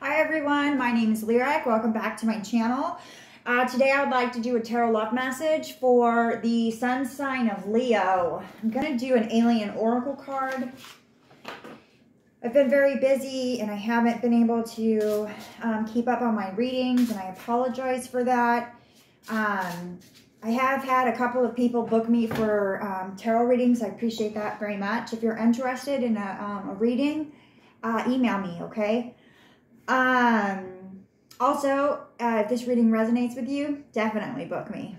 Hi everyone, my name is Lyric. Welcome back to my channel. Today I would like to do a tarot love message for the sun sign of Leo. I'm going to do an alien oracle card. I've been very busy and I haven't been able to keep up on my readings, and I apologize for that. I have had a couple of people book me for tarot readings. I appreciate that very much. If you're interested in a reading, email me, okay? Also, if this reading resonates with you, definitely book me.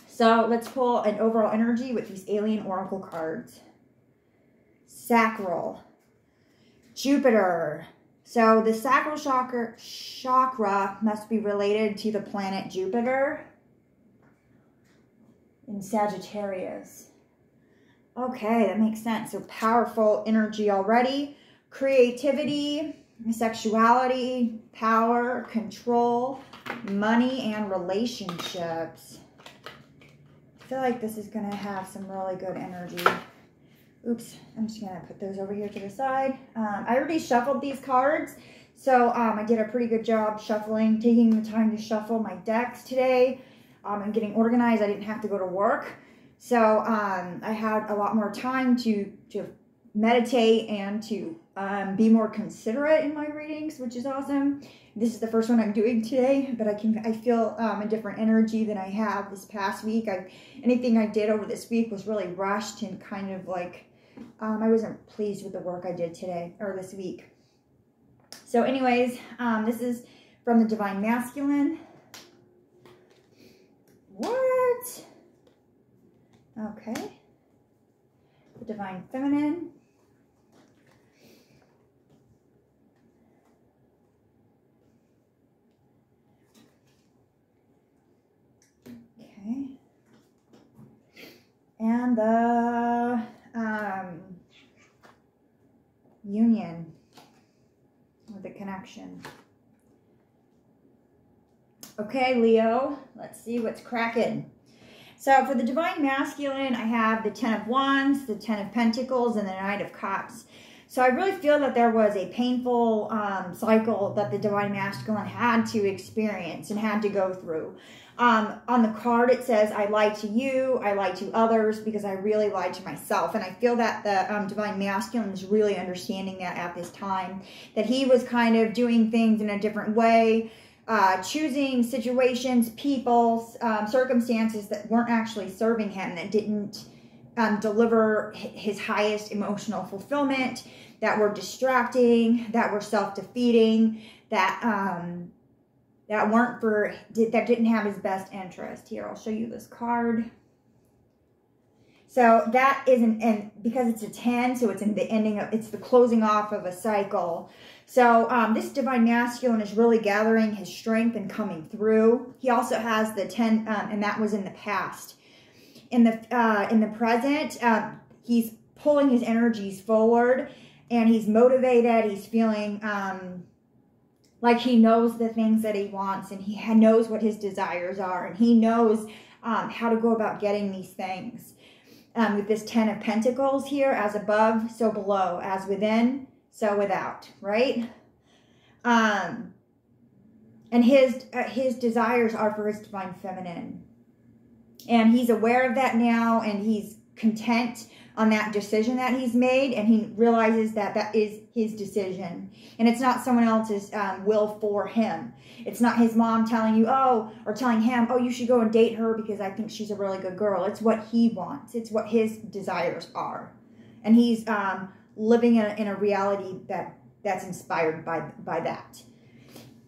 So let's pull an overall energy with these alien oracle cards. Sacral. Jupiter. So the sacral chakra must be related to the planet Jupiter in Sagittarius. Okay, that makes sense. So powerful energy already. Creativity, sexuality, power, control, money, and relationships. I feel like this is going to have some really good energy. Oops, I'm just going to put those over here to the side. I already shuffled these cards, so I did a pretty good job shuffling, taking the time to shuffle my decks today. And getting organized. I didn't have to go to work, so I had a lot more time to meditate and to be more considerate in my readings, which is awesome. This is the first one I'm doing today, but I feel a different energy than I have this past week. Anything I did over this week was really rushed and kind of like I wasn't pleased with the work I did today or this week. So anyways, this is from the Divine Masculine. What? Okay. The Divine Feminine. Okay. And the union, or the connection. Okay, Leo, let's see what's cracking. So for the Divine Masculine, I have the 10 of Wands, the 10 of Pentacles, and the Knight of Cups. So I really feel that there was a painful cycle that the Divine Masculine had to experience and had to go through. On the card, it says, I lie to you, I lie to others because I really lied to myself. And I feel that the Divine Masculine is really understanding that at this time, that he was kind of doing things in a different way, choosing situations, people, circumstances that weren't actually serving him, that didn't deliver his highest emotional fulfillment, that were distracting, that were self-defeating, that that didn't have his best interest. Here, I'll show you this card. So that isn't, and because it's a 10, so it's in the ending of, it's the closing off of a cycle. So this Divine Masculine is really gathering his strength and coming through. He also has the 10, and that was in the past. In the present, he's pulling his energies forward, and he's motivated. He's feeling like he knows the things that he wants, and he knows what his desires are, and he knows how to go about getting these things. With this 10 of Pentacles here, as above, so below, as within, so without, right? And his desires are for his Divine Feminine. And he's aware of that now, and he's content on that decision that he's made, and he realizes that that is his decision. And it's not someone else's will for him. It's not his mom telling you, oh, or telling him, oh, you should go and date her because I think she's a really good girl. It's what he wants. It's what his desires are. And he's living in a reality that's inspired by that.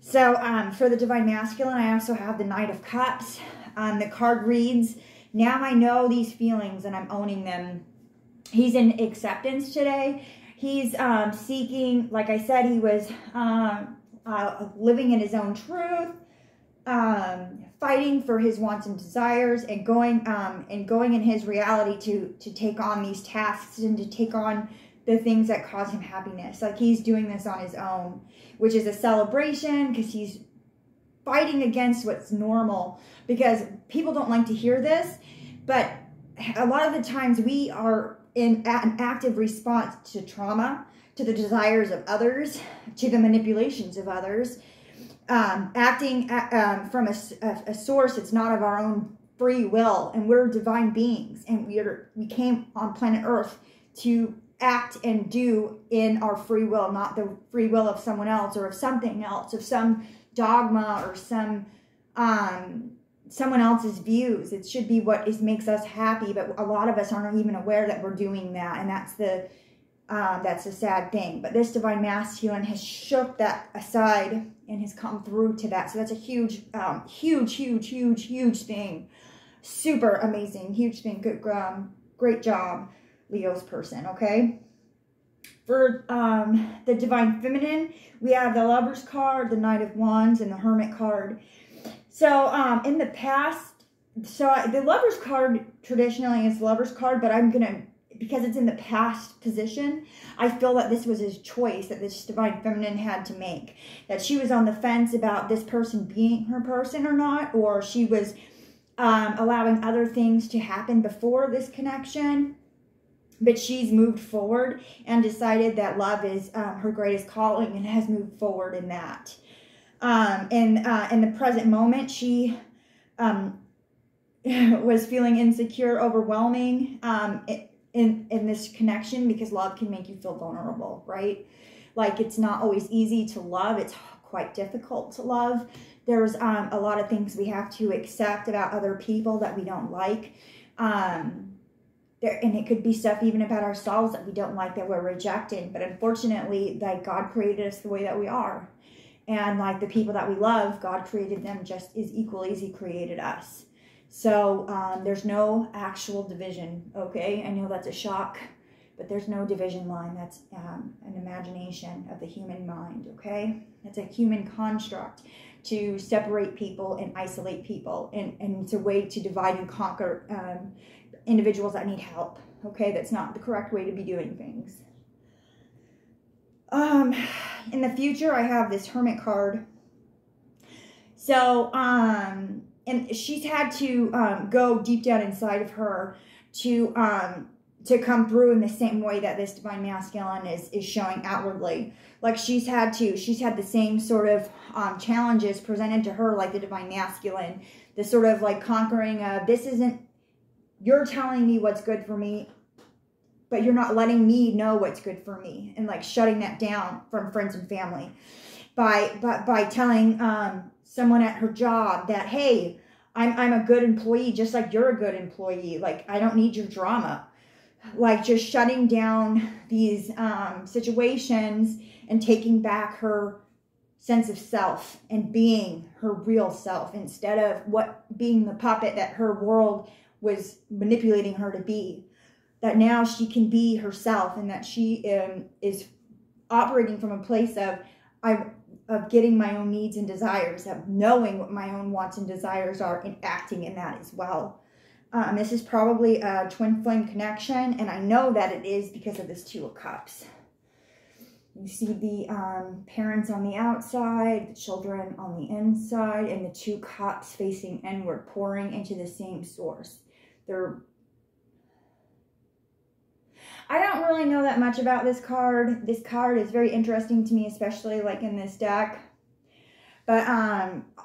So for the Divine Masculine, I also have the Knight of Cups. The card reads, now I know these feelings and I'm owning them. He's in acceptance today. He's seeking, like I said, he was living in his own truth, fighting for his wants and desires, and going in his reality to take on these tasks and to take on the things that cause him happiness. Like he's doing this on his own, which is a celebration because he's fighting against what's normal, because people don't like to hear this, but a lot of the times we are in an active response to trauma, to the desires of others, to the manipulations of others, acting from a source that's not of our own free will. And we're divine beings, and we came on planet Earth to act and do in our free will, not the free will of someone else or of something else, of some dogma or some someone else's views. It should be what makes us happy, but a lot of us aren't even aware that we're doing that, and that's the sad thing. But this divine masculine has shook that aside and has come through to that. So that's a huge, huge thing. Super amazing, huge thing. Good, great job, Leo's person. Okay. For the divine feminine, we have the Lovers card, the Knight of Wands, and the Hermit card. So in the past, the Lovers card traditionally is the Lovers card, but I'm gonna, because it's in the past position, I feel that this was his choice that this divine feminine had to make. That she was on the fence about this person being her person or not, or she was allowing other things to happen before this connection. But she's moved forward and decided that love is her greatest calling, and has moved forward in that. In the present moment, she was feeling insecure, overwhelming in this connection, because love can make you feel vulnerable, right? Like, it's not always easy to love. It's quite difficult to love. There's a lot of things we have to accept about other people that we don't like. And it could be stuff even about ourselves that we don't like, that we're rejecting. But unfortunately, like, God created us the way that we are. And like the people that we love, God created them just as equally as he created us. So there's no actual division, okay? I know that's a shock, but there's no division line. That's an imagination of the human mind, okay? That's a human construct to separate people and isolate people. And it's a way to divide and conquer individuals that need help, okay? That's not the correct way to be doing things. In the future, I have this Hermit card. So, and she's had to go deep down inside of her to come through in the same way that this divine masculine is showing outwardly. Like, she's had the same sort of challenges presented to her, like the divine masculine, the sort of like conquering this isn't, you're telling me what's good for me, but you're not letting me know what's good for me, and like shutting that down from friends and family by telling someone at her job that, hey, I'm a good employee, just like you're a good employee. Like, I don't need your drama. Like, just shutting down these situations and taking back her sense of self and being her real self, instead of being the puppet that her world was manipulating her to be. That now she can be herself, and that she is operating from a place of getting my own needs and desires, of knowing what my own wants and desires are, and acting in that as well. This is probably a twin flame connection, and I know that it is because of this Two of Cups. You see the parents on the outside, the children on the inside, and the two cups facing inward, pouring into the same source. I don't really know that much about this card. This card is very interesting to me, especially like in this deck. But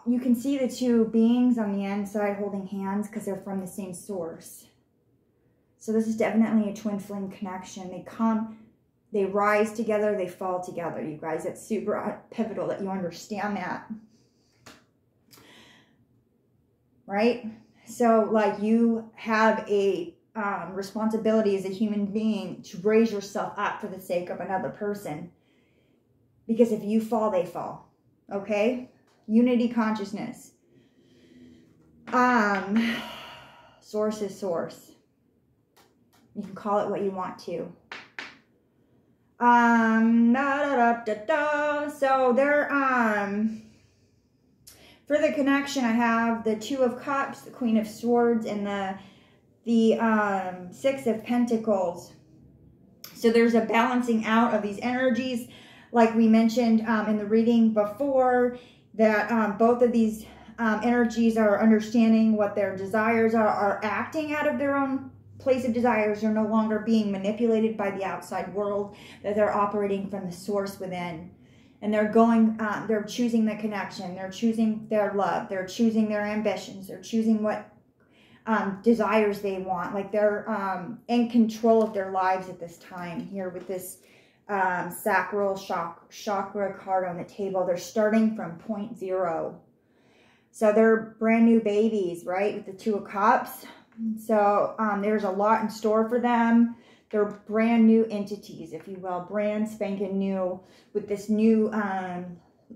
you can see the two beings on the inside holding hands because they're from the same source. So this is definitely a twin flame connection. They rise together, they fall together, you guys. It's super pivotal that you understand that. Right? So like, you have a responsibility as a human being to raise yourself up for the sake of another person. Because if you fall, they fall. Okay? Unity consciousness. Source is source. You can call it what you want to. So there, for the connection, I have the Two of Cups, the Queen of Swords, and the Six of Pentacles. So there's a balancing out of these energies, like we mentioned in the reading before, that both of these energies are understanding what their desires are acting out of their own place of desires are no longer being manipulated by the outside world, that they're operating from the source within. And they're going, they're choosing the connection. They're choosing their love. They're choosing their ambitions. They're choosing what desires they want. Like they're in control of their lives at this time here with this sacral chakra card on the table. They're starting from point 0. So they're brand new babies, right? With the 2 of Cups. So there's a lot in store for them. They're brand new entities, if you will. Brand spanking new with this new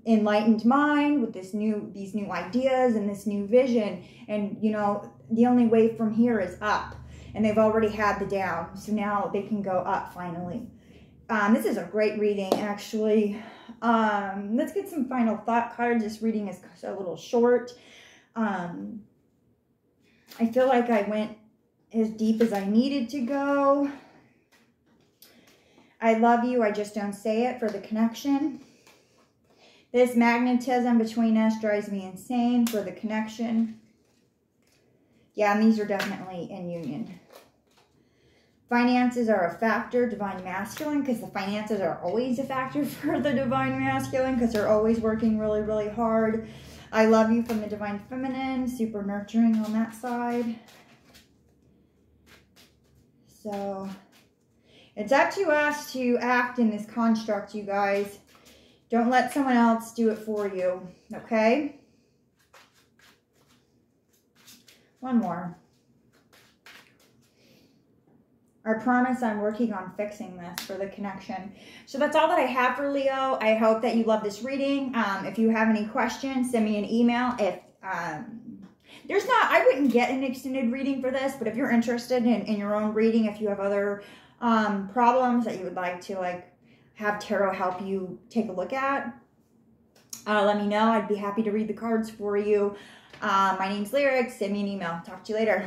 enlightened mind, with these new ideas and this new vision. And, you know, the only way from here is up. And they've already had the down. So now they can go up finally. This is a great reading, actually. Let's get some final thought cards. This reading is a little short. I feel like I went as deep as I needed to go. I love you, I just don't say it, for the connection. This magnetism between us drives me insane, for the connection. Yeah, and these are definitely in union. Finances are a factor, divine masculine, because the finances are always a factor for the divine masculine, because they're always working really, really hard. I love you from the divine feminine, super nurturing on that side. So it's up to us to act in this construct, you guys. Don't let someone else do it for you, okay? One more. I promise I'm working on fixing this for the connection. So that's all that I have for Leo. I hope that you love this reading. If you have any questions, send me an email. If I wouldn't get an extended reading for this, but if you're interested in your own reading, if you have other problems that you would like to have tarot help you take a look at, let me know. I'd be happy to read the cards for you. My name's Lyric. Send me an email. Talk to you later.